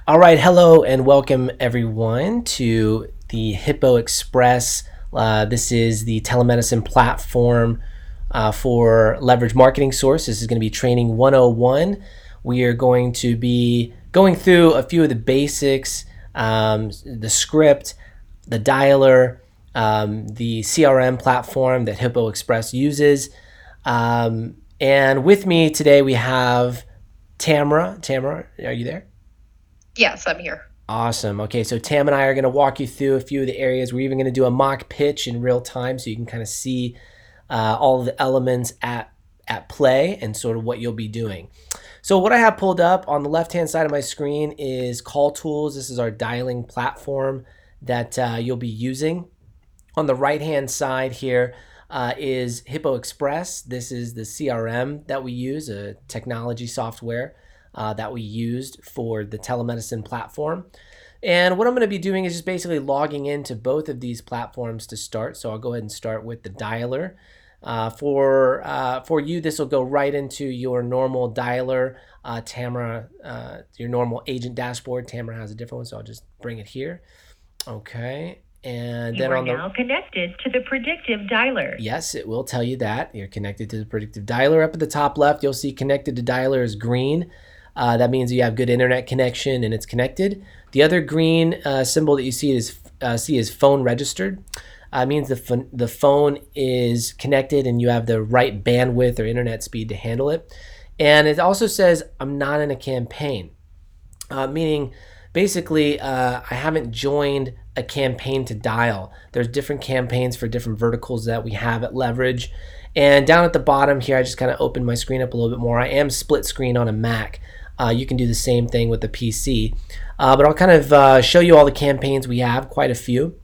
All right, hello and welcome everyone to the Hippo Express. This is the telemedicine platform for Leverage Marketing Source. This is going to be training 101. We are going to be going through a few of the basics, the script, the dialer, the CRM platform that Hippo Express uses. And with me today we have Tamara. Tamara, are you there? Yes, I'm here. Awesome. Okay, so Tam and I are going to walk you through a few of the areas. We're even going to do a mock pitch in real time so you can kind of see all of the elements at play and sort of what you'll be doing. So what I have pulled up on the left-hand side of my screen is Call Tools. This is our dialing platform that you'll be using. On the right-hand side here is Hippo Express. This is the CRM that we use, a technology software that we used for the telemedicine platform. And what I'm going to be doing is just basically logging into both of these platforms to start. So I'll go ahead and start with the dialer. For you, this will go right into your normal dialer. Tamara, your normal agent dashboard. Tamara has a different one, so I'll just bring it here. Okay. And then You are now connected to the predictive dialer. Yes, it will tell you that you're connected to the predictive dialer. Up at the top left, you'll see connected to dialer is green. That means you have good internet connection and it's connected. The other green symbol that you see is phone registered. Means the phone is connected and you have the right bandwidth or internet speed to handle it. And it also says I'm not in a campaign, meaning basically I haven't joined a campaign to dial. There's different campaigns for different verticals that we have at Leverage. And down at the bottom here, I just kind of opened my screen up a little bit more. I am split screen on a Mac. You can do the same thing with the PC. But I'll kind of show you all the campaigns we have, quite a few.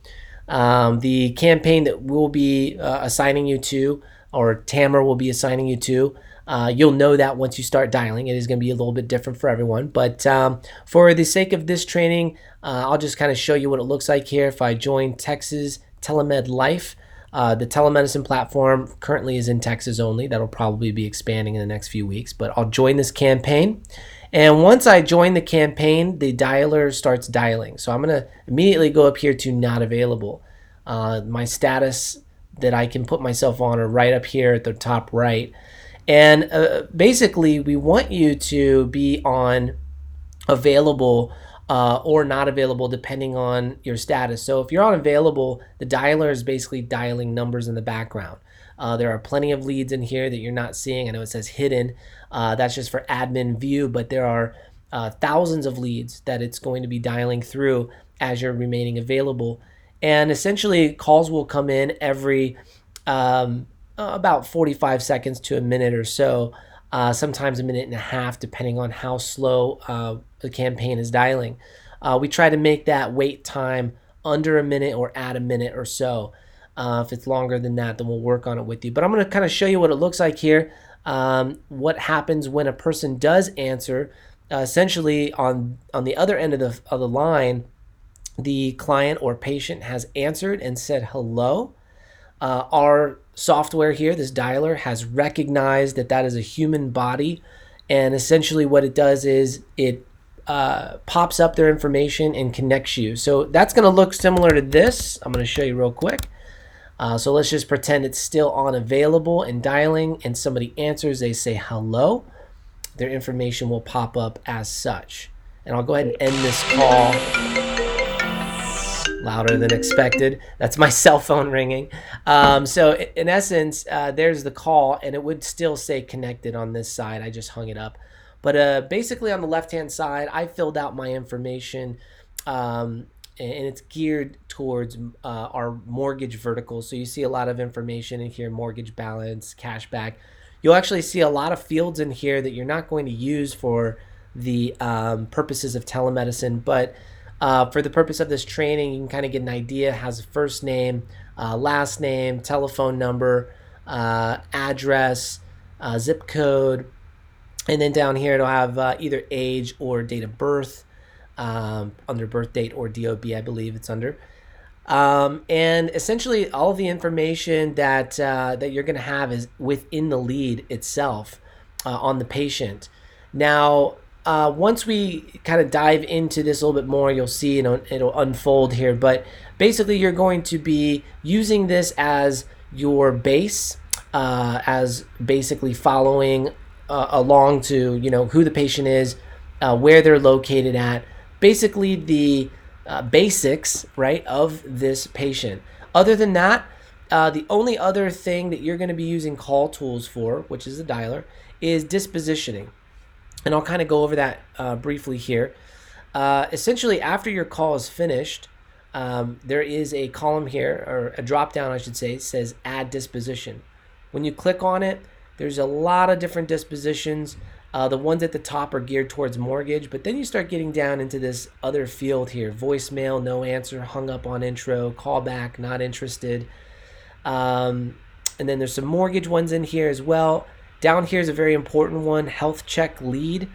The campaign that we'll be assigning you to, or Tamara will be assigning you to, you'll know that once you start dialing. It is going to be a little bit different for everyone. But for the sake of this training, I'll just kind of show you what it looks like here. If I join Texas Telemed Life, the telemedicine platform currently is in Texas only. That'll probably be expanding in the next few weeks. But I'll join this campaign. And once I join the campaign, the dialer starts dialing. So I'm going to immediately go up here to not available. My status that I can put myself on are right up here at the top right. And basically, we want you to be on available or not available depending on your status. So if you're on available, the dialer is basically dialing numbers in the background. There are plenty of leads in here that you're not seeing. I know it says hidden. That's just for admin view, but there are thousands of leads that it's going to be dialing through as you're remaining available. And essentially, calls will come in every about 45 seconds to a minute or so, sometimes a minute and a half, depending on how slow the campaign is dialing. We try to make that wait time under a minute or at a minute or so. If it's longer than that, then we'll work on it with you. But I'm going to kind of show you what it looks like here. What happens when a person does answer. Essentially, on the other end of the line, the client or patient has answered and said hello. Our software here, this dialer, has recognized that that is a human body. And essentially what it does is it pops up their information and connects you. So that's going to look similar to this. I'm going to show you real quick. So let's just pretend it's still on available and dialing and somebody answers, they say hello. Their information will pop up as such. And I'll go ahead and end this call. Louder than expected. That's my cell phone ringing. So in essence, there's the call, and it would still say connected on this side. I just hung it up. But basically on the left-hand side, I filled out my information, and it's geared towards our mortgage vertical. So you see a lot of information in here, mortgage balance, cashback. You'll actually see a lot of fields in here that you're not going to use for the purposes of telemedicine, but for the purpose of this training, you can kind of get an idea. It has a first name, last name, telephone number, address, zip code, and then down here it'll have either age or date of birth, under birth date or DOB, I believe it's under. And essentially all of the information that you're going to have is within the lead itself on the patient. Now, once we kind of dive into this a little bit more, you'll see it'll unfold here. But basically, you're going to be using this as your base, as basically following along to who the patient is, where they're located at, basically the basics, right, of this patient. Other than that, the only other thing that you're going to be using call tools for, which is the dialer, is dispositioning. And I'll kind of go over that briefly here. Essentially, after your call is finished, there is a column here, or a drop down, I should say, says Add Disposition. When you click on it, there's a lot of different dispositions. The ones at the top are geared towards mortgage, but then you start getting down into this other field here: voicemail, no answer, hung up on intro, callback, not interested. And then there's some mortgage ones in here as well. Down here is a very important one: health check lead.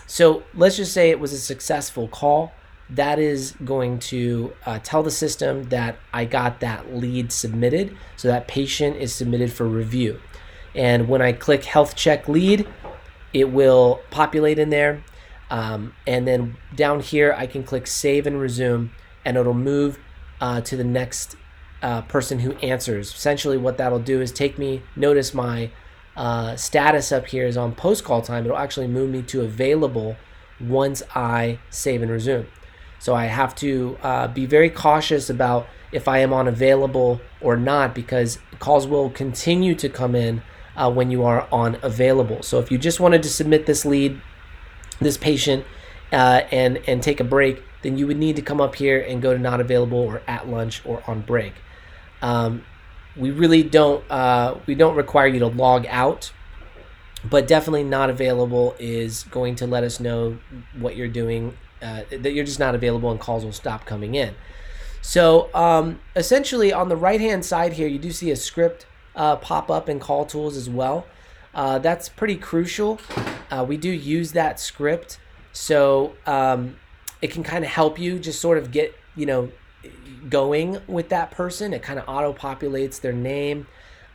So let's just say it was a successful call. That is going to tell the system that I got that lead submitted. So that patient is submitted for review. And when I click health check lead, it will populate in there. And then down here, I can click save and resume, and it'll move to the next person who answers. Essentially what that'll do is notice my status up here is on post call time. It'll actually move me to available once I save and resume. So I have to be very cautious about if I am on available or not, because calls will continue to come in when you are on available. So if you just wanted to submit this patient, and take a break, then you would need to come up here and go to not available, or at lunch, or on break. We really don't require you to log out, but definitely not available is going to let us know what you're doing, that you're just not available, and calls will stop coming in. So essentially on the right hand side here, you do see a script pop up in call tools as well. That's pretty crucial. We do use that script, so it can kind of help you just sort of get going with that person. It kind of auto populates their name,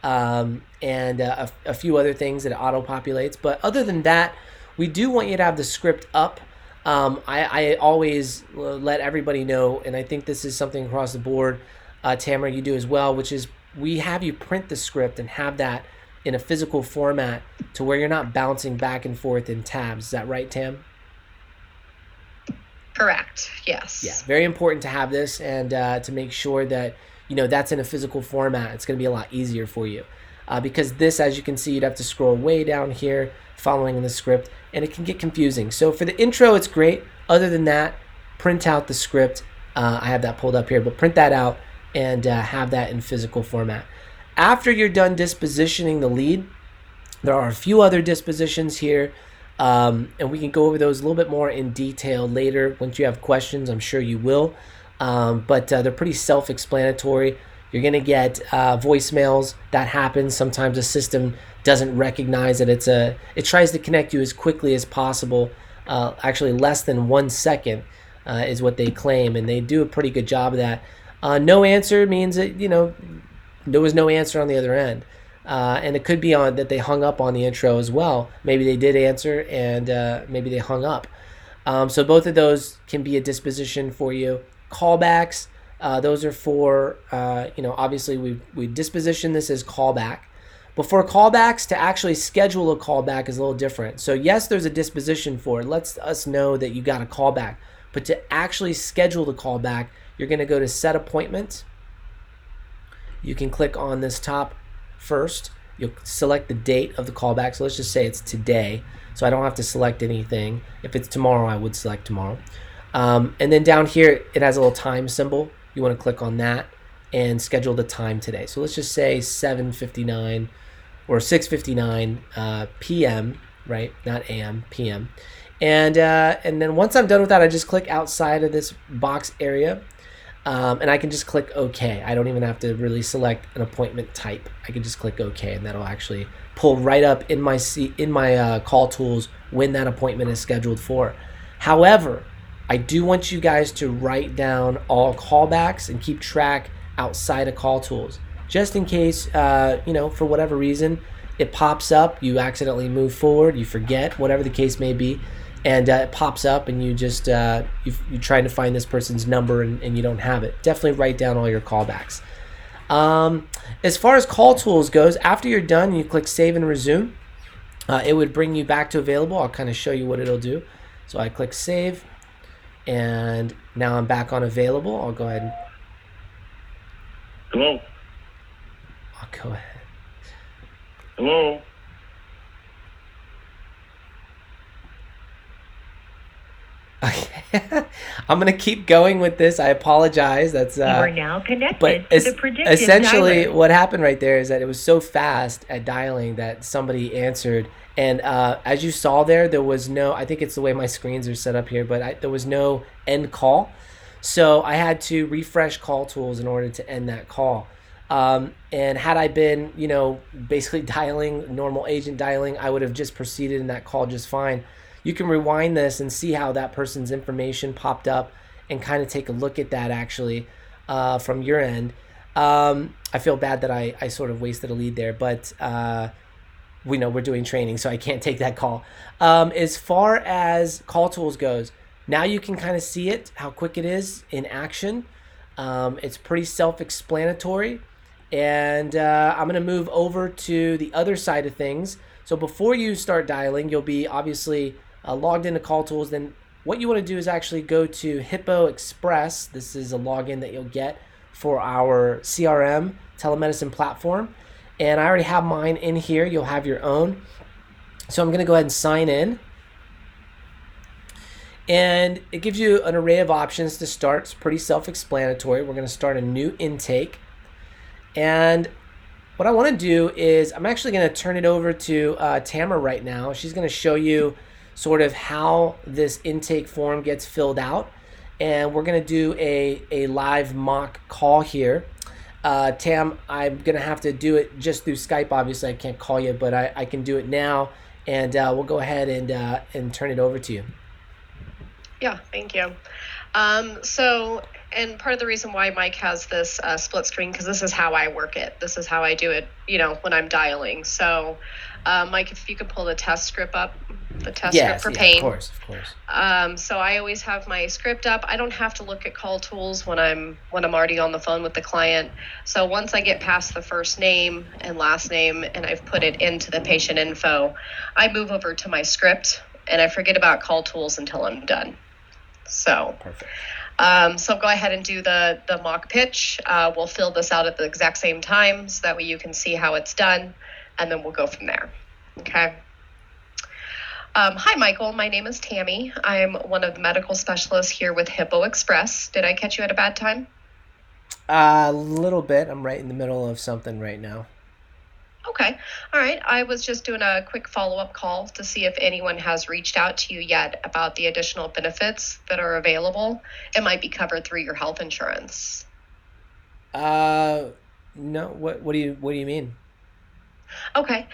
and a few other things that it auto populates. But other than that, we do want you to have the script up. I always let everybody know, and I think this is something across the board, Tamara, you do as well, which is we have you print the script and have that in a physical format to where you're not bouncing back and forth in tabs. Is that right, Tam? Correct. Yes. Yeah, very important to have this, and to make sure that that's in a physical format. It's going to be a lot easier for you, because this, as you can see, you'd have to scroll way down here following the script, and it can get confusing. So for the intro, it's great. Other than that, print out the script. I have that pulled up here, but print that out and have that in physical format. After you're done dispositioning the lead, there are a few other dispositions here, and we can go over those a little bit more in detail later. Once you have questions, I'm sure you will, but they're pretty self-explanatory. You're going to get voicemails. That happens. Sometimes the system doesn't recognize that it tries to connect you as quickly as possible. Actually, less than 1 second is what they claim, and they do a pretty good job of that. No answer means that there was no answer on the other end, and it could be on that they hung up on the intro as well. Maybe they did answer, and maybe they hung up. So both of those can be a disposition for you. Callbacks, those are for obviously we disposition this as callback. But for callbacks, to actually schedule a callback is a little different. So yes, there's a disposition for it. Lets us know that you got a callback. But to actually schedule the callback, you're going to go to Set Appointment. You can click on this top first. You'll select the date of the callback. So let's just say it's today. So I don't have to select anything. If it's tomorrow, I would select tomorrow. And then down here, it has a little time symbol. You want to click on that and schedule the time today. So let's just say 7:59 or 6:59 p.m., right? Not a.m., p.m. And then once I'm done with that, I just click outside of this box area, and I can just click OK. I don't even have to really select an appointment type. I can just click OK, and that'll actually pull right up in my call tools when that appointment is scheduled for. However, I do want you guys to write down all callbacks and keep track outside of call tools, just in case for whatever reason it pops up, you accidentally move forward, you forget, whatever the case may be. and it pops up, and you just you're trying to find this person's number, and you don't have it. Definitely write down all your callbacks. As far as call tools goes, after you're done, you click save and resume. It would bring you back to available. I'll kind of show you what it'll do. So I click save, and now I'm back on available. I'll go ahead and Hello? I'll go ahead. Hello? Okay. I'm gonna keep going with this. I apologize. That's You are now connected but to the predictive essentially dialer. what happened right there is that it was so fast at dialing that somebody answered, and as you saw there was no, I think it's the way my screens are set up here, but there was no end call, so I had to refresh call tools in order to end that call. And had I been, basically dialing normal agent dialing, I would have just proceeded in that call just fine. You can rewind this and see how that person's information popped up, and kind of take a look at that actually from your end. I feel bad that I sort of wasted a lead there, but we know we're doing training, so I can't take that call. As far as call tools goes, now you can kind of see it, how quick it is in action. It's pretty self-explanatory. And I'm going to move over to the other side of things. So before you start dialing, you'll be obviously logged into call tools. Then what you want to do is actually go to Hippo Express. This is a login that you'll get for our CRM telemedicine platform. And I already have mine in here. You'll have your own. So I'm going to go ahead and sign in. And it gives you an array of options to start. It's pretty self-explanatory. We're going to start a new intake. And what I want to do is I'm actually going to turn it over to Tamara right now. She's going to show you sort of how this intake form gets filled out. And we're going to do a live mock call here. Tam, I'm going to have to do it just through Skype. Obviously, I can't call you, but I can do it now. And we'll go ahead and turn it over to you. Yeah, thank you. And part of the reason why Mike has this split screen, because this is how I work it. This is how I do it, when I'm dialing. So, Mike, if you could pull the test script up, the test script for pain. Of course. So I always have my script up. I don't have to look at call tools when I'm already on the phone with the client. So once I get past the first name and last name and I've put it into the patient info, I move over to my script and I forget about call tools until I'm done. So Perfect. So go ahead and do the mock pitch. We'll fill this out at the exact same time so that way you can see how it's done, and then we'll go from there. Okay. Hi, Michael. My name is Tammy. I'm one of the medical specialists here with Hippo Express. Did I catch you at a bad time? A little bit. I'm right in the middle of something right now. Okay. All right. I was just doing a quick follow-up call to see if anyone has reached out to you yet about the additional benefits that are available. It might be covered through your health insurance. No. What do you mean? Okay.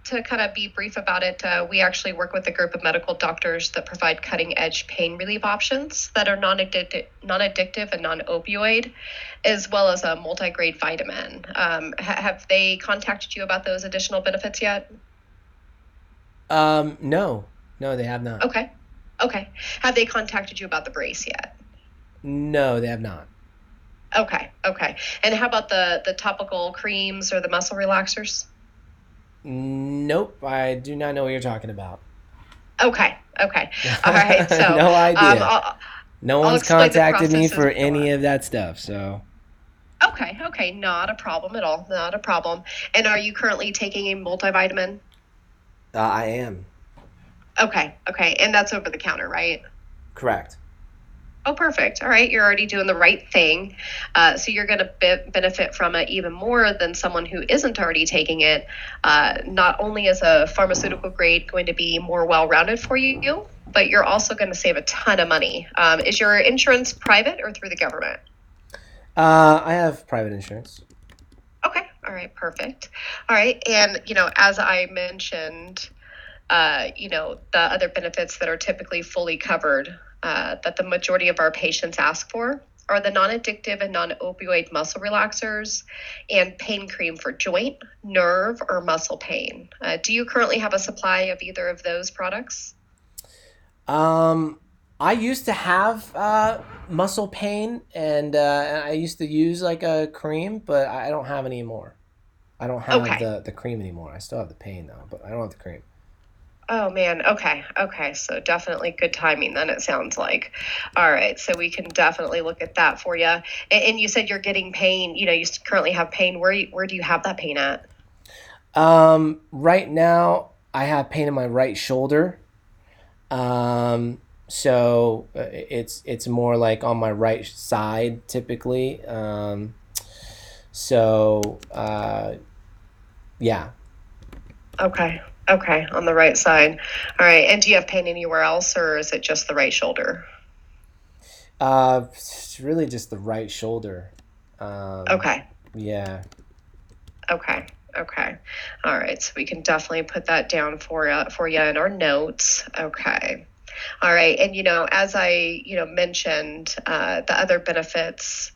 To kind of be brief about it, we actually work with a group of medical doctors that provide cutting-edge pain relief options that are non-addictive and non-opioid, as well as a multi-grade vitamin. Have they contacted you about those additional benefits yet? No, they have not. Okay. Have they contacted you about the brace yet? No, they have not. Okay. And how about the topical creams or the muscle relaxers? Nope, I do not know what you're talking about. Okay. All right. So no idea. No one's contacted me for as we go any on. of that stuff. So Okay. Not a problem at all. Not a problem. And are you currently taking a multivitamin? I am. Okay. And that's over the counter, right? Correct. Oh, perfect. All right. You're already doing the right thing. So you're going to benefit from it even more than someone who isn't already taking it. Not only is a pharmaceutical grade going to be more well-rounded for you, but you're also going to save a ton of money. Is your insurance private or through the government? I have private insurance. Okay. All right. Perfect. All right. And, as I mentioned, the other benefits that are typically fully covered that the majority of our patients ask for are the non-addictive and non-opioid muscle relaxers and pain cream for joint, nerve, or muscle pain. Do you currently have a supply of either of those products? I used to have muscle pain, and I used to use like a cream, but I don't have any more. I don't have Okay. the cream anymore. I still have the pain though, but I don't have the cream. Oh man. Okay. Okay. So definitely good timing then it sounds like. All right. So we can definitely look at that for you. And you said you're getting pain, you currently have pain. Where do you have that pain at? Right now I have pain in my right shoulder. So it's more like on my right side typically. So yeah. Okay. Okay. On the right side. All right. And do you have pain anywhere else or is it just the right shoulder? It's really just the right shoulder. Um, Okay. yeah. Okay. Okay. All right. So we can definitely put that down for you in our notes. Okay. All right. And as I mentioned, the other benefits,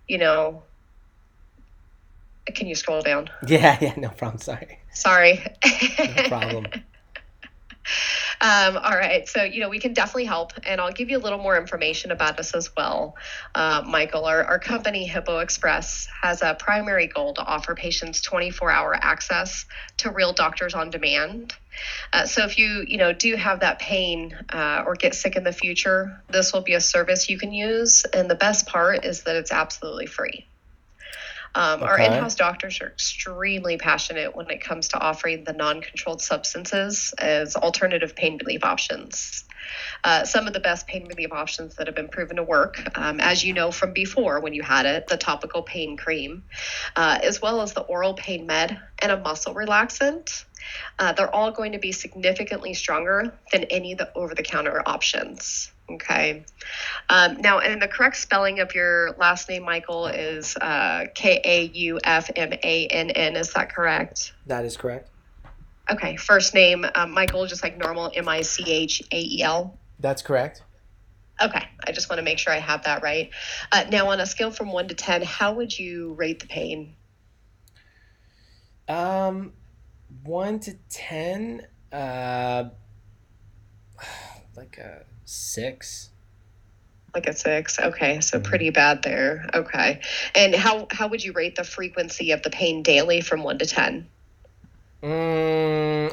you know, can you scroll down? Yeah, yeah, no problem. Sorry. Sorry. No problem. All right. So, we can definitely help, and I'll give you a little more information about us as well. Michael, our company, Hippo Express, has a primary goal to offer patients 24-hour access to real doctors on demand. So if you do have that pain or get sick in the future, this will be a service you can use. And the best part is that it's absolutely free. Our Okay. in-house doctors are extremely passionate when it comes to offering the non-controlled substances as alternative pain relief options. Some of the best pain relief options that have been proven to work, as you know from before when you had it, the topical pain cream, as well as the oral pain med and a muscle relaxant. They're all going to be significantly stronger than any of the over-the-counter options. Okay. Now, and the correct spelling of your last name, Michael, is Kaufmann. Is that correct? That is correct. Okay. First name, Michael, just like normal, Michael. That's correct. Okay. I just want to make sure I have that right. Now, on a scale from 1 to 10, how would you rate the pain? Um, 1 to 10, like a 6. Like a 6. Okay. So Mhm. pretty bad there. Okay. And how would you rate the frequency of the pain daily from 1 to 10?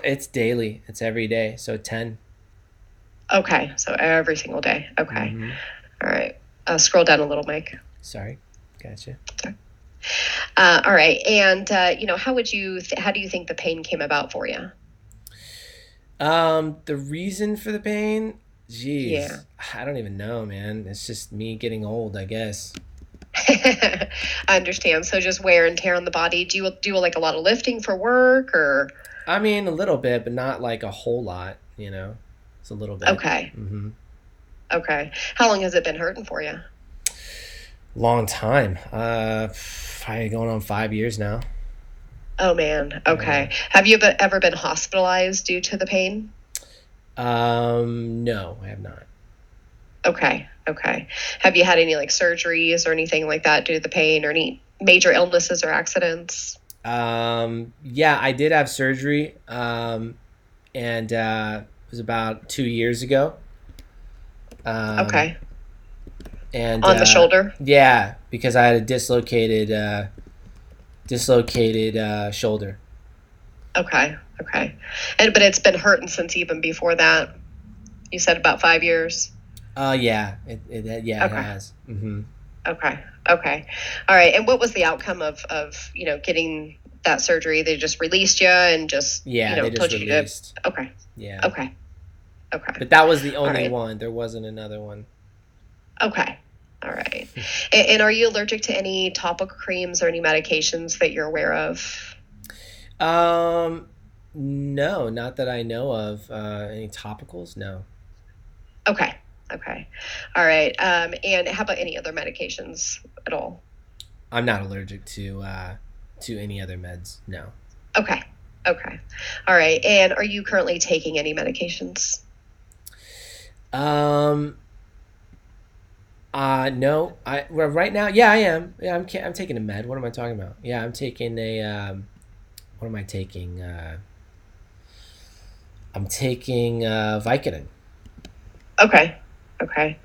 It's daily. It's every day. So 10. Okay. So every single day. Okay. Mm-hmm. All right. Scroll down a little, Mike. Sorry. Gotcha. All right. And, how do you think the pain came about for you? The reason for the pain, Yeah. geez, I don't even know, man. It's just me getting old, I guess. I understand. So just wear and tear on the body. Do you do like a lot of lifting for work or? I mean, a little bit, but not like a whole lot, you know? It's a little bit. Okay. Mm-hmm. Okay. How long has it been hurting for you? Long time. Probably going on 5 years now. Oh man. Yeah. Okay. Have you ever been hospitalized due to the pain? No, I have not. Okay. Okay. Have you had any like surgeries or anything like that due to the pain or any major illnesses or accidents? Yeah, I did have surgery. And it was about 2 years ago. Um, Okay. and On the shoulder? yeah, because I had a dislocated shoulder. Okay. Okay. But it's been hurting since even before that. You said about 5 years. Yeah, yeah, it Okay. has. Mm-hmm. Okay. Okay. All right. And what was the outcome of getting that surgery? They just released you and just, Yeah, they just told you to. released. Okay. Yeah, Okay. Okay. but that was the All only right. one. There wasn't another one. Okay. All right. And are you allergic to any topical creams or any medications that you're aware of? Um, no, not that I know of. Any topicals? No, Okay. Okay. All right. And how about any other medications at all? I'm not allergic to any other meds. No. Okay. Okay. All right. And are you currently taking any medications? Um, no. Well, right now, yeah, I am. Yeah, I'm taking a med. What am I talking about? Yeah, I'm taking a what am I taking? I'm taking Vicodin. Okay. Okay.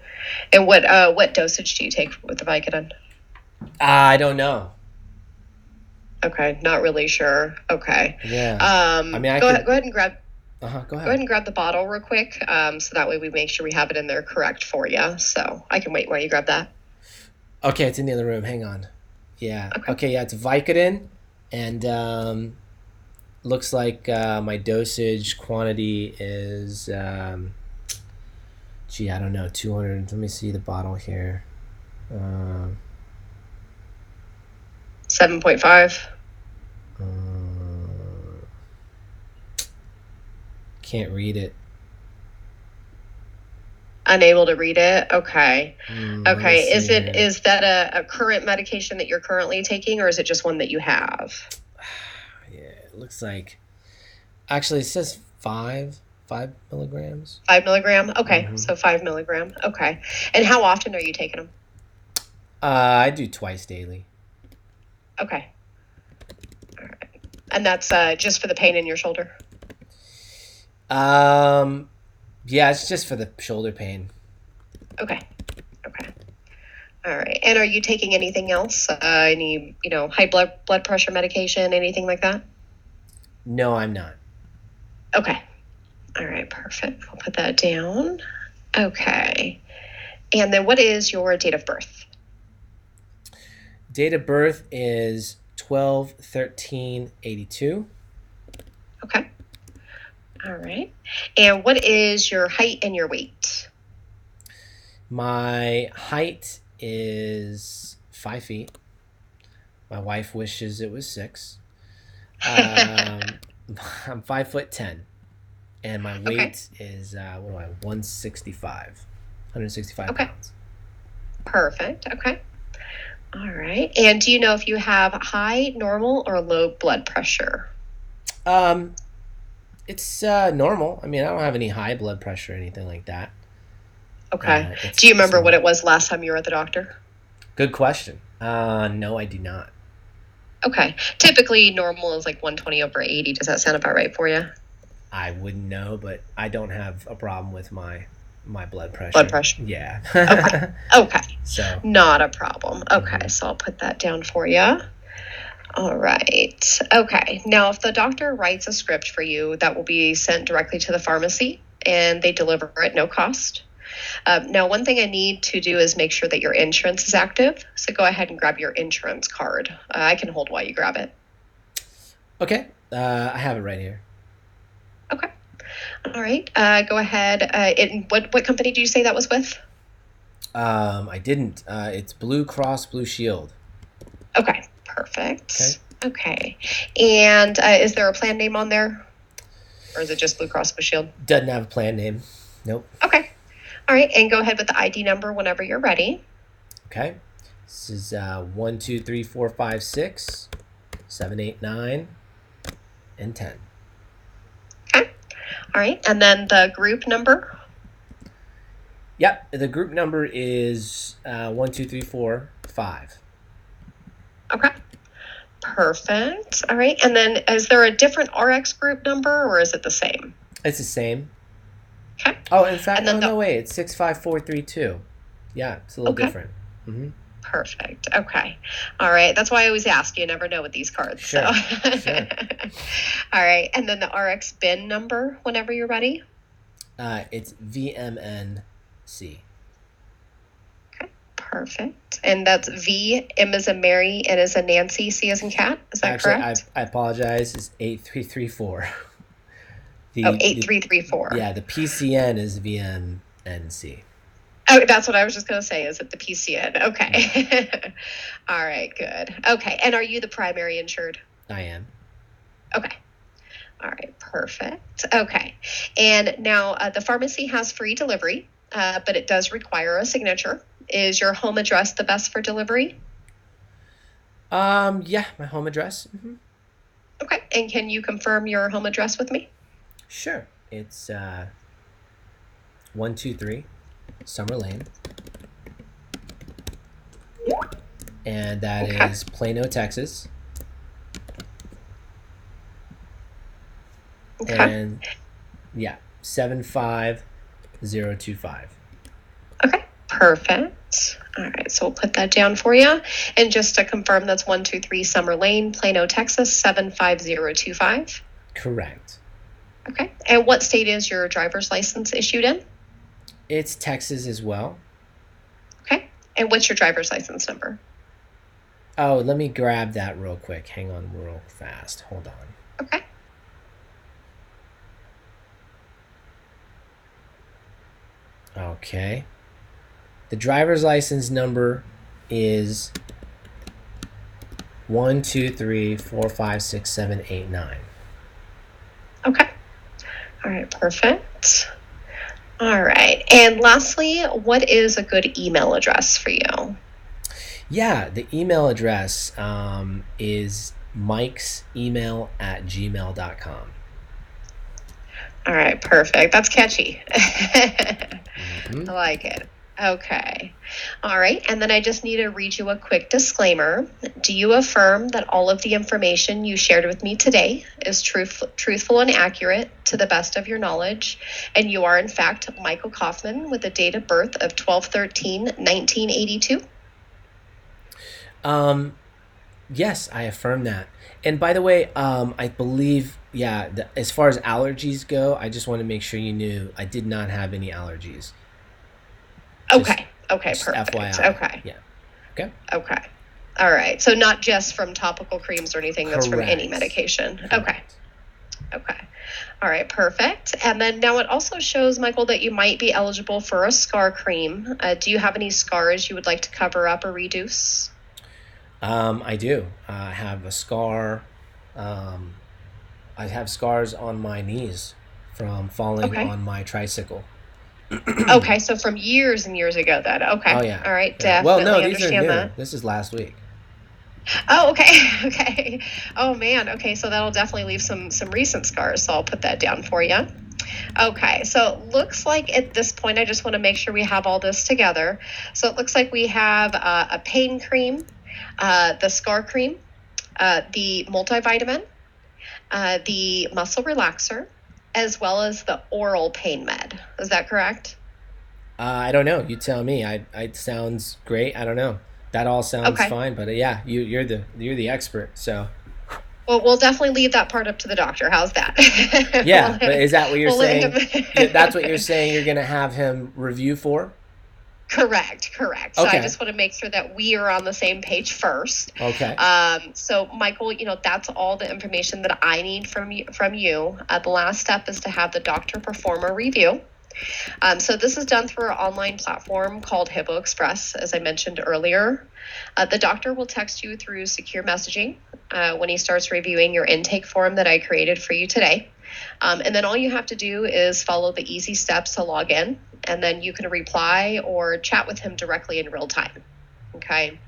And what dosage do you take with the Vicodin? I don't know. Okay, not really sure. Okay. Yeah. I mean, I Go could. ahead. Go ahead and grab. Go Go ahead. ahead and grab the bottle real quick, so that way we make sure we have it in there correct for you. So I can wait while you grab that. Okay, it's in the other room. Hang on. Yeah. Okay. Okay. Yeah, it's Vicodin, and looks like my dosage quantity is. Gee, I don't know. 200. Let me see the bottle here. 7.5. Can't read it. Unable to read it. Okay. Let me Okay. see here. Is that a current medication that you're currently taking, or is it just one that you have? Yeah, it looks like. Actually, it says 5 milligrams. 5 milligram. Okay. So 5 milligram. Okay. And how often are you taking them? I do twice daily. Okay. All right. And that's just for the pain in your shoulder? Yeah, it's just for the shoulder pain. Okay. Okay. All right. And are you taking anything else? Any, high blood pressure medication, anything like that? No, I'm not. Okay. All right. Perfect. I'll put that down. Okay. And then what is your date of birth? Date of birth is 12/13/82. Okay. All right. And what is your height and your weight? My height is 5 feet. My wife wishes it was 6. I'm 5'10", and my weight is 165 Okay. pounds. Perfect. Okay. All right. And do you know if you have high, normal, or low blood pressure? It's normal. I mean, I don't have any high blood pressure or anything like that. Okay. Do you remember what it was last time you were at the doctor? Good question. No, I do not. Okay. Typically, normal is like 120/80. Does that sound about right for you? I wouldn't know, but I don't have a problem with my blood pressure. Blood pressure. Yeah. Okay. Okay. So. Not a problem. Okay. So I'll put that down for you. All right. Okay. Now, if the doctor writes a script for you, that will be sent directly to the pharmacy, and they deliver at no cost. Now, one thing I need to do is make sure that your insurance is active. So go ahead and grab your insurance card. I can hold while you grab it. Okay. I have it right here. Okay. All right. Go ahead. What company do you say that was with? I didn't. It's Blue Cross Blue Shield. Okay. Perfect. Okay. And is there a plan name on there? Or is it just Blue Cross Blue Shield? Doesn't have a plan name. Nope. Okay. All right. And go ahead with the ID number whenever you're ready. Okay. This is 1 2 3 4 5 6 7 8 9 and 10. Okay. All right. And then the group number? Yep. The group number is 1 2 3 4 5. Okay. Perfect. All right. And then is there a different RX group number, or is it the same? It's the same. Okay. Oh, in fact, no, wait. It's 65432. Yeah, it's a little different. Mm-hmm. Perfect. Okay. All right. That's why I always ask. You never know with these cards. Sure. So. Sure. All right. And then the RX bin number whenever you're ready. It's VMNC. Okay. Perfect. And that's V, M as in Mary, N as in Nancy, C as in cat. Is that correct? I apologize. It's 8334. 8334. Yeah, the PCN is VMNC. Oh, that's what I was just going to say. Is it the PCN? Okay. All right, good. Okay. And are you the primary insured? I am. Okay. All right, perfect. Okay. And now the pharmacy has free delivery, but it does require a signature. Is your home address the best for delivery? Yeah, my home address. Mm-hmm. Okay. And can you confirm your home address with me? Sure. It's 123 Summer Lane. And that is Plano, Texas. Okay. And yeah, 75801. 025. Okay, perfect. All right, so we'll put that down for you. And just to confirm, that's 123 Summer Lane, Plano, Texas, 75025. Correct. Okay, and what state is your driver's license issued in? It's Texas as well. Okay, and what's your driver's license number? Oh, let me grab that real quick. Hang on real fast. Hold on. Okay. Okay. The driver's license number is 123456789. Okay. All right, perfect. All right, and lastly, what is a good email address for you? Yeah, the email address is mikesemail@gmail.com. All right, perfect. That's catchy. Mm-hmm. I like it. Okay. All right. And then I just need to read you a quick disclaimer. Do you affirm that all of the information you shared with me today is truthful and accurate to the best of your knowledge? And you are, in fact, Michael Kaufman with a date of birth of 12/13/1982? Yes, I affirm that. And by the way, I believe, yeah, as far as allergies go, I just want to make sure you knew I did not have any allergies. Okay. Okay, Just perfect. FYI. Okay. Yeah. Okay. Okay. All right. So not just from topical creams or anything, that's from any Correct. medication. Okay. Correct. Okay. All right, perfect. And then now it also shows, Michael, that you might be eligible for a scar cream. Do you have any scars you would like to cover up or reduce? I do. I have a scar. I have scars on my knees from falling Okay. on my tricycle. Okay, so from years and years ago then. Okay. Oh yeah. All right, Yeah. Well, no, definitely these are understand new. that. This is last week. Oh, okay. Okay. Oh man. Okay, so that'll definitely leave some recent scars. So I'll put that down for you. Okay, so it looks like at this point, I just want to make sure we have all this together. So it looks like we have a pain cream, the scar cream, the multivitamin, the muscle relaxer, as well as the oral pain med. Is that correct? I don't know. You tell me. It sounds great. I don't know. That all sounds Okay. fine, but yeah, you're the expert. So Well, we'll definitely leave that part up to the doctor. How's that? yeah, but is that what you're We'll let saying? That's what you're him. saying. You're gonna have him review for? Correct, correct. So I Okay. just want to make sure that we are on the same page first. Okay. So Michael, that's all the information that I need from you. The last step is to have the doctor perform a review. So this is done through our online platform called Hippo Express, as I mentioned earlier. The doctor will text you through secure messaging when he starts reviewing your intake form that I created for you today. And then all you have to do is follow the easy steps to log in, and then you can reply or chat with him directly in real time. Okay.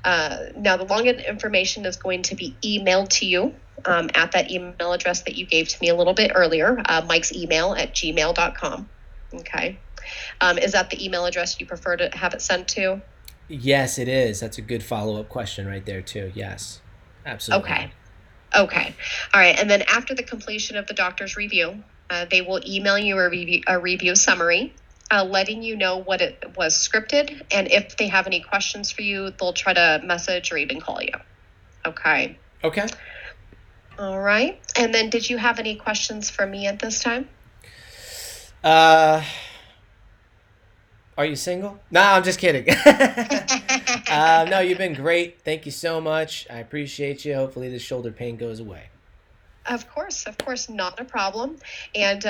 Now, the login information is going to be emailed to you at that email address that you gave to me a little bit earlier, Mike's email at gmail.com. Okay. Is that the email address you prefer to have it sent to? Yes, it is. That's a good follow-up question right there too. Yes. Absolutely. Okay. Okay. All right. And then after the completion of the doctor's review, they will email you a review summary, letting you know what it was scripted. And if they have any questions for you, they'll try to message or even call you. Okay. Okay. All right. And then did you have any questions for me at this time? Are you single? No, I'm just kidding. No, you've been great. Thank you so much. I appreciate you. Hopefully the shoulder pain goes away. Of course, not a problem. And,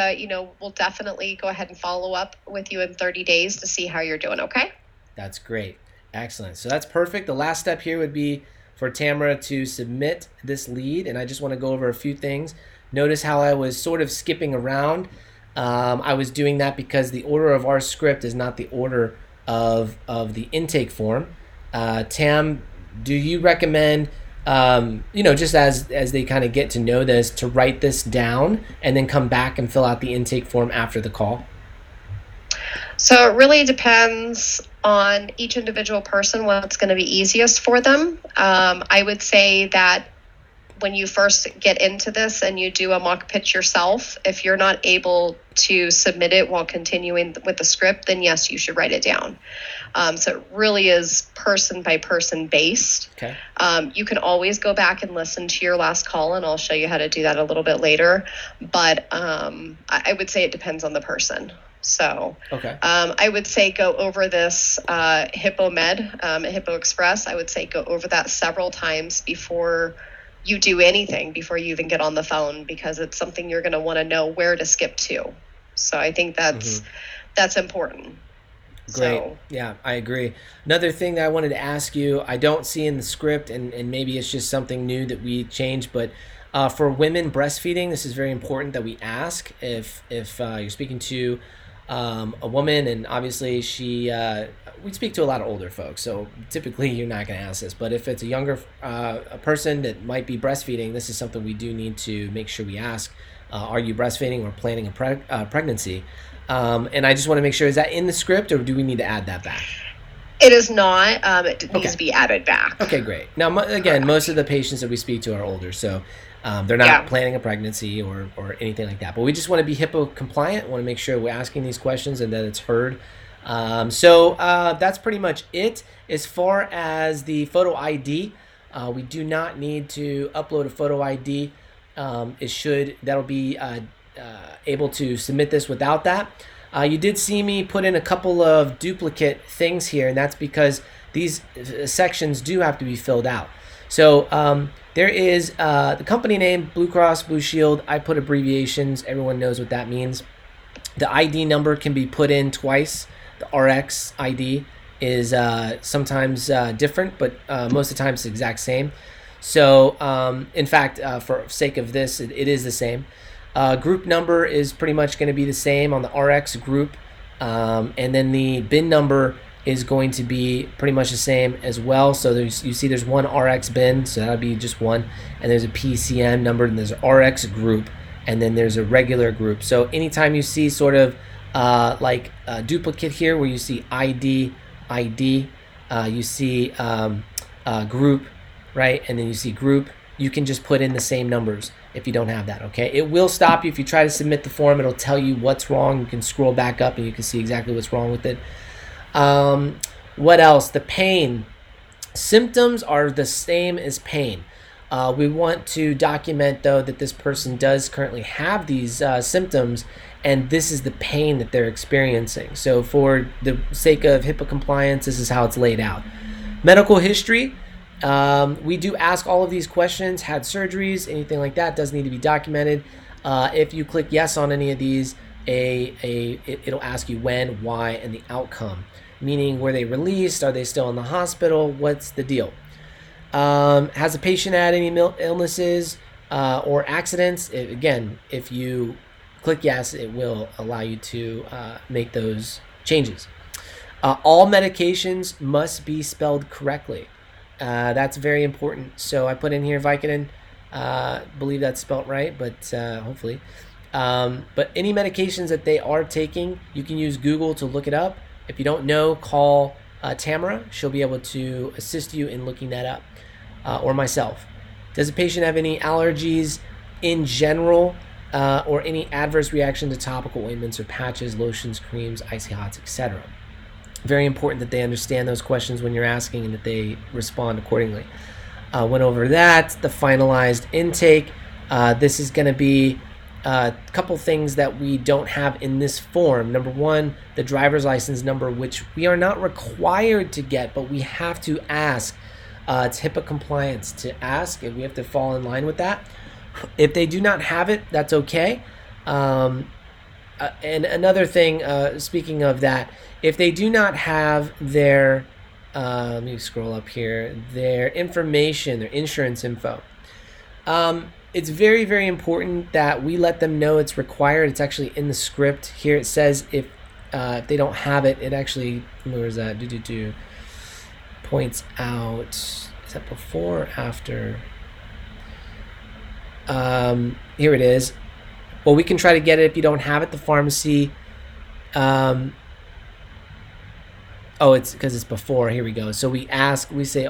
we'll definitely go ahead and follow up with you in 30 days to see how you're doing, okay? That's great. Excellent. So that's perfect. The last step here would be for Tamara to submit this lead, and I just want to go over a few things. Notice how I was sort of skipping around. I was doing that because the order of our script is not the order of the intake form. Tam, do you recommend, just as they kind of get to know this, to write this down and then come back and fill out the intake form after the call? So it really depends on each individual person what's going to be easiest for them. I would say that when you first get into this and you do a mock pitch yourself, if you're not able to submit it while continuing with the script, then yes, you should write it down. So it really is person by person based. Okay. You can always go back and listen to your last call, and I'll show you how to do that a little bit later. But I would say it depends on the person. So okay. I would say go over this Hippo Hippo Exress. I would say go over that several times before you do anything, before you even get on the phone, because it's something you're going to want to know where to skip to. So I think that's important. Great. So, yeah, I agree. Another thing that I wanted to ask you, I don't see in the script, and maybe it's just something new that we changed, but for women breastfeeding, this is very important that we ask if you're speaking to a woman, and obviously we speak to a lot of older folks, so typically you're not going to ask this, but if it's a younger a person that might be breastfeeding, this is something we do need to make sure we ask. Are you breastfeeding or planning a pregnancy? And I just want to make sure, is that in the script, or do we need to add that back? it is not. It needs to be added back. Okay, great. Now, again, most of the patients that we speak to are older, so they're not planning a pregnancy or anything like that. But we just want to be HIPAA compliant, want to make sure we're asking these questions and that it's heard. So that's pretty much it. As far as the photo ID, we do not need to upload a photo ID. That'll be able to submit this without that. You did see me put in a couple of duplicate things here, and that's because these sections do have to be filled out. So there is the company name, Blue Cross Blue Shield. I put abbreviations. Everyone knows what that means. The ID number can be put in twice. The RX ID is sometimes different, but most of the time it's the exact same. So in fact, for sake of this, it is the same. Group number is pretty much going to be the same on the RX group. And then the bin number is going to be pretty much the same as well. So you see there's one RX bin, so that'll be just one. And there's a PCN number, and there's an RX group, and then there's a regular group. So anytime you see sort of like a duplicate here where you see ID, you see group, right? And then you see group, you can just put in the same numbers if you don't have that, okay? It will stop you if you try to submit the form. It'll tell you what's wrong. You can scroll back up and you can see exactly what's wrong with it. What else? The pain. Symptoms are the same as pain. We want to document, though, that this person does currently have these symptoms, and this is the pain that they're experiencing. So for the sake of HIPAA compliance, this is how it's laid out. Medical history. We do ask all of these questions. Had surgeries, anything like that, does need to be documented. If you click yes on any of these, it'll ask you when, why, and the outcome. Meaning, were they released? Are they still in the hospital? What's the deal? Has the patient had any illnesses or accidents? Again, if you click yes, it will allow you to make those changes. All medications must be spelled correctly. That's very important. So I put in here Vicodin. Believe that's spelled right, but hopefully. But any medications that they are taking, you can use Google to look it up. If you don't know, call Tamara. She'll be able to assist you in looking that up, or myself. Does the patient have any allergies in general, or any adverse reaction to topical ointments or patches, lotions, creams, icy hots, etc.? Very important that they understand those questions when you're asking and that they respond accordingly. Went over that. The finalized intake. This is going to be a couple things that we don't have in this form. Number one, the driver's license number, which we are not required to get, but we have to ask. It's HIPAA compliance to ask, and we have to fall in line with that. If they do not have it, that's okay. And another thing, speaking of that, if they do not have their, let me scroll up here, their information, their insurance info, it's very, very important that we let them know it's required. It's actually in the script. Here it says if they don't have it, it actually, where's that? Points out, is that before or after? Here it is. Well, we can try to get it if you don't have it. The pharmacy. Oh, it's because it's before. Here we go. So we say,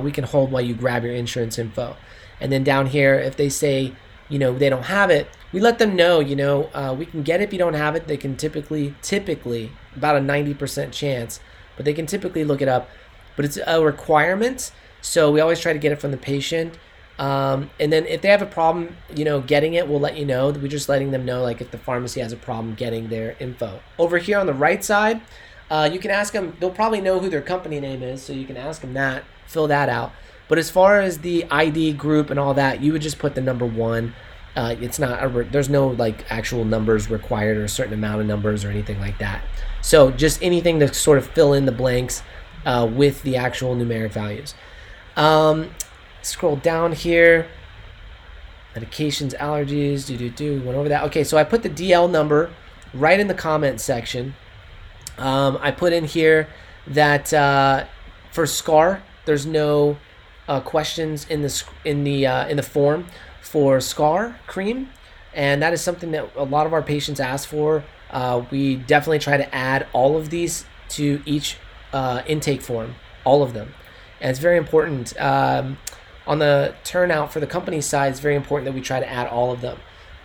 we can hold while you grab your insurance info. And then down here, if they say, they don't have it, we let them know, we can get it if you don't have it. They can typically, about a 90% chance, but they can typically look it up. But it's a requirement. So we always try to get it from the patient. And then if they have a problem, getting it, we'll let you know. We're just letting them know, like, if the pharmacy has a problem getting their info. Over here on the right side, you can ask them. They'll probably know who their company name is, so you can ask them that, fill that out. But as far as the ID group and all that, you would just put the number 1. It's not there's no like actual numbers required or a certain amount of numbers or anything like that. So just anything to sort of fill in the blanks with the actual numeric values. Scroll down here. Medications, allergies, went over that. Okay, so I put the DL number right in the comment section. I put in here that for SCAR, there's no questions in the form for SCAR cream, and that is something that a lot of our patients ask for. We definitely try to add all of these to each intake form, all of them, and it's very important. On the turnout for the company side, it's very important that we try to add all of them.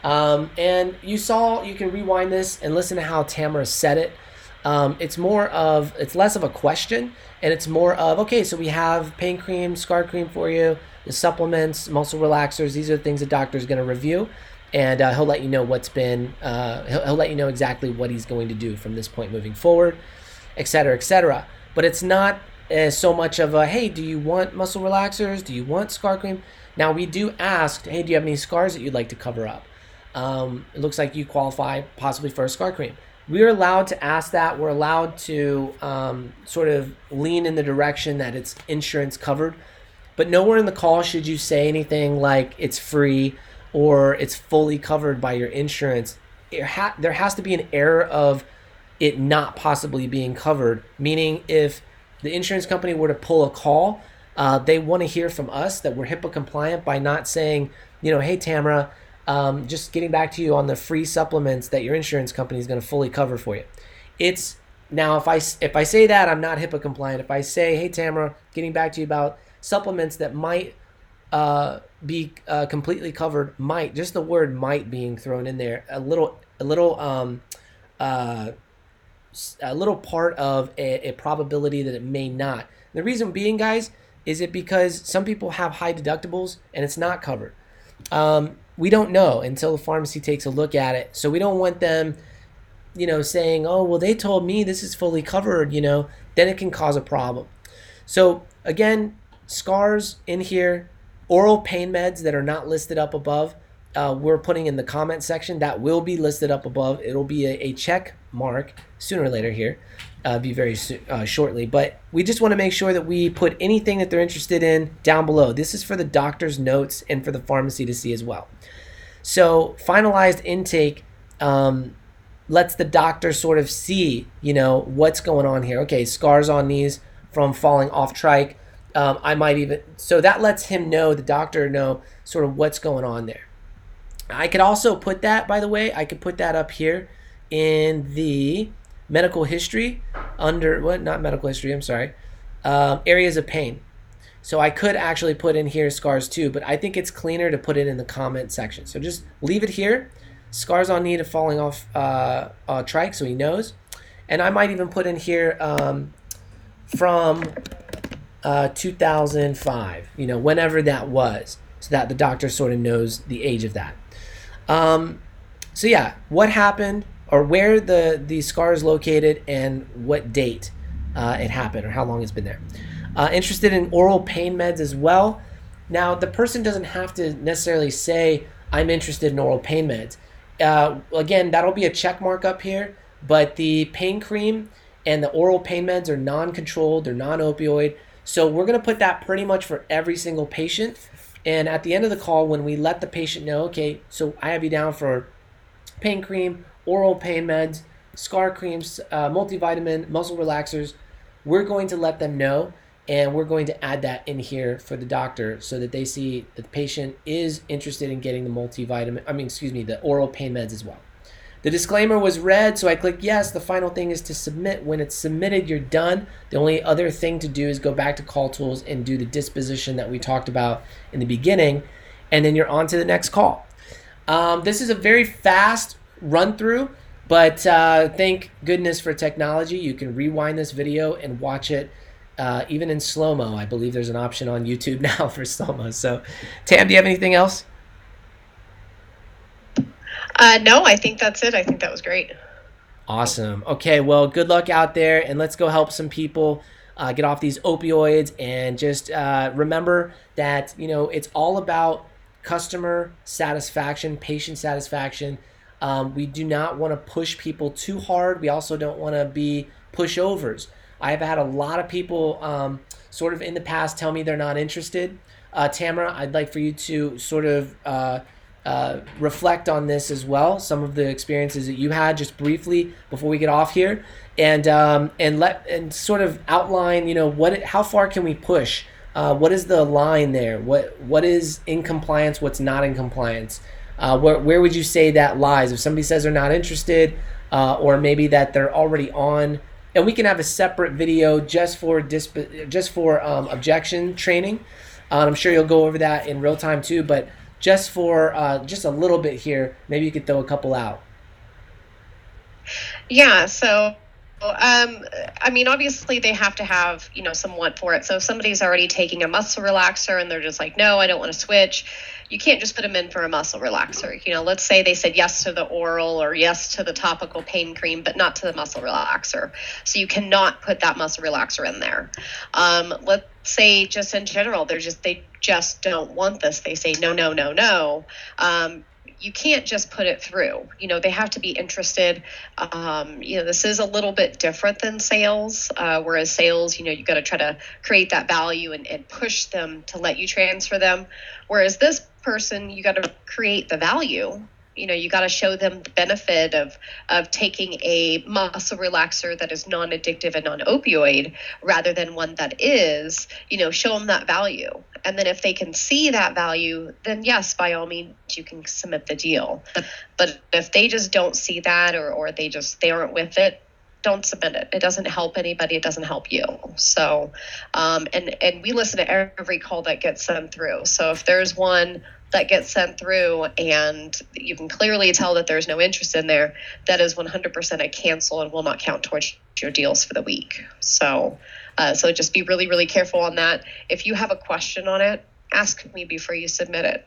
And you can rewind this and listen to how Tamara said it. It's less of a question, and it's more of, okay, so we have pain cream, SCAR cream for you, the supplements, muscle relaxers. These are the things the doctor is going to review, and he'll let you know he'll let you know exactly what he's going to do from this point moving forward, et cetera, et cetera. But it's not so much of a, hey, do you want muscle relaxers? Do you want SCAR cream? Now, we do ask, hey, do you have any scars that you'd like to cover up? It looks like you qualify possibly for a SCAR cream. We're allowed to ask that. We're allowed to sort of lean in the direction that it's insurance covered. But nowhere in the call should you say anything like it's free or it's fully covered by your insurance. There has to be an error of it not possibly being covered, meaning if the insurance company were to pull a call, they want to hear from us that we're HIPAA compliant by not saying, hey, Tamara, just getting back to you on the free supplements that your insurance company is going to fully cover for you. It's now, if I say that, I'm not HIPAA compliant. If I say, hey, Tamara, getting back to you about supplements that might be completely covered, just the word might being thrown in there, a little part of a probability that it may not. The reason being, guys, is it because some people have high deductibles and it's not covered. We don't know until the pharmacy takes a look at it. So we don't want them, saying, oh, well, they told me this is fully covered, then it can cause a problem. So again, scars in here, oral pain meds that are not listed up above, we're putting in the comment section. That will be listed up above. It'll be a check mark sooner or later here, be very shortly. But we just want to make sure that we put anything that they're interested in down below. This is for the doctor's notes and for the pharmacy to see as well. So finalized intake lets the doctor sort of see, what's going on here. Okay, scars on knees from falling off trike. So that lets him know, the doctor know, sort of what's going on there. I could also put that, by the way, up here in the medical history not medical history, I'm sorry, areas of pain. So I could actually put in here scars too, but I think it's cleaner to put it in the comment section. So just leave it here, scars on knee to falling off trike, so he knows. And I might even put in here from 2005, whenever that was, so that the doctor sort of knows the age of that. So yeah, what happened, or where the scar is located, and what date it happened, or how long it's been there. Interested in oral pain meds as well. Now, the person doesn't have to necessarily say, I'm interested in oral pain meds. Again, that'll be a check mark up here, but the pain cream and the oral pain meds are non-controlled, they're non-opioid. So we're going to put that pretty much for every single patient. And at the end of the call, when we let the patient know, okay, so I have you down for pain cream, oral pain meds, SCAR creams, multivitamin, muscle relaxers, we're going to let them know, and we're going to add that in here for the doctor so that they see that the patient is interested in getting the the oral pain meds as well. The disclaimer was read, so I click yes. The final thing is to submit. When it's submitted, you're done. The only other thing to do is go back to call tools and do the disposition that we talked about in the beginning, and then you're on to the next call. This is a very fast run through, but thank goodness for technology. You can rewind this video and watch it even in slow-mo. I believe there's an option on YouTube now for slow-mo. So, Tam, do you have anything else? No, I think that's it. I think that was great. Awesome. Okay, well, good luck out there, and let's go help some people get off these opioids. And just remember that, you know, it's all about customer satisfaction, patient satisfaction. We do not want to push people too hard. We also don't want to be pushovers. I've had a lot of people sort of in the past tell me they're not interested. Tamara, I'd like for you to sort of reflect on this as well, some of the experiences that you had, just briefly before we get off here, and sort of outline, you know, how far can we push? What is the line there? What is in compliance? What's not in compliance? Where would you say that lies? If somebody says they're not interested, or maybe that they're already on, and we can have a separate video just for objection training. I'm sure you'll go over that in real time too, but just for just a little bit here, maybe you could throw a couple out. Yeah, so I mean, obviously they have to have, you know, some want for it. So if somebody's already taking a muscle relaxer and they're just like, no, I don't want to switch, you can't just put them in for a muscle relaxer. You know, let's say they said yes to the oral or yes to the topical pain cream, but not to the muscle relaxer. So you cannot put that muscle relaxer in there. Let's say just in general, they just don't want this. They say no, no, no, no. You can't just put it through. You know, they have to be interested. You know, this is a little bit different than sales, whereas sales, you know, you got to try to create that value and push them to let you transfer them. Whereas this person, you got to create the value. You know, you got to show them the benefit of taking a muscle relaxer that is non-addictive and non-opioid rather than one that is, you know, show them that value. And then if they can see that value, then yes, by all means, you can submit the deal. But if they just don't see that or they aren't with it, don't submit it. It doesn't help anybody. It doesn't help you. So, and we listen to every call that gets sent through. So if there's one that gets sent through and you can clearly tell that there's no interest in there, that is 100% a cancel and will not count towards your deals for the week. So just be really, really careful on that. If you have a question on it, ask me before you submit it.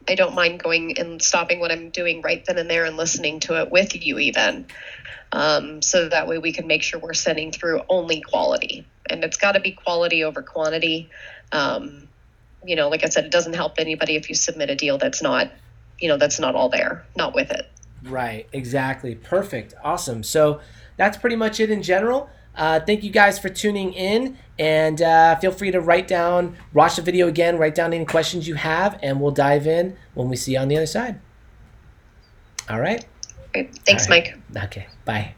I don't mind going and stopping what I'm doing right then and there and listening to it with you even. So that way we can make sure we're sending through only quality. And it's got to be quality over quantity. You know, like I said, it doesn't help anybody if you submit a deal that's not, you know, that's not all there, not with it. Right, exactly. Perfect. Awesome. So that's pretty much it in general. Thank you guys for tuning in, and feel free to watch the video again, write down any questions you have, and we'll dive in when we see you on the other side. All right. Great. Thanks, All right. Mike. Okay. Bye.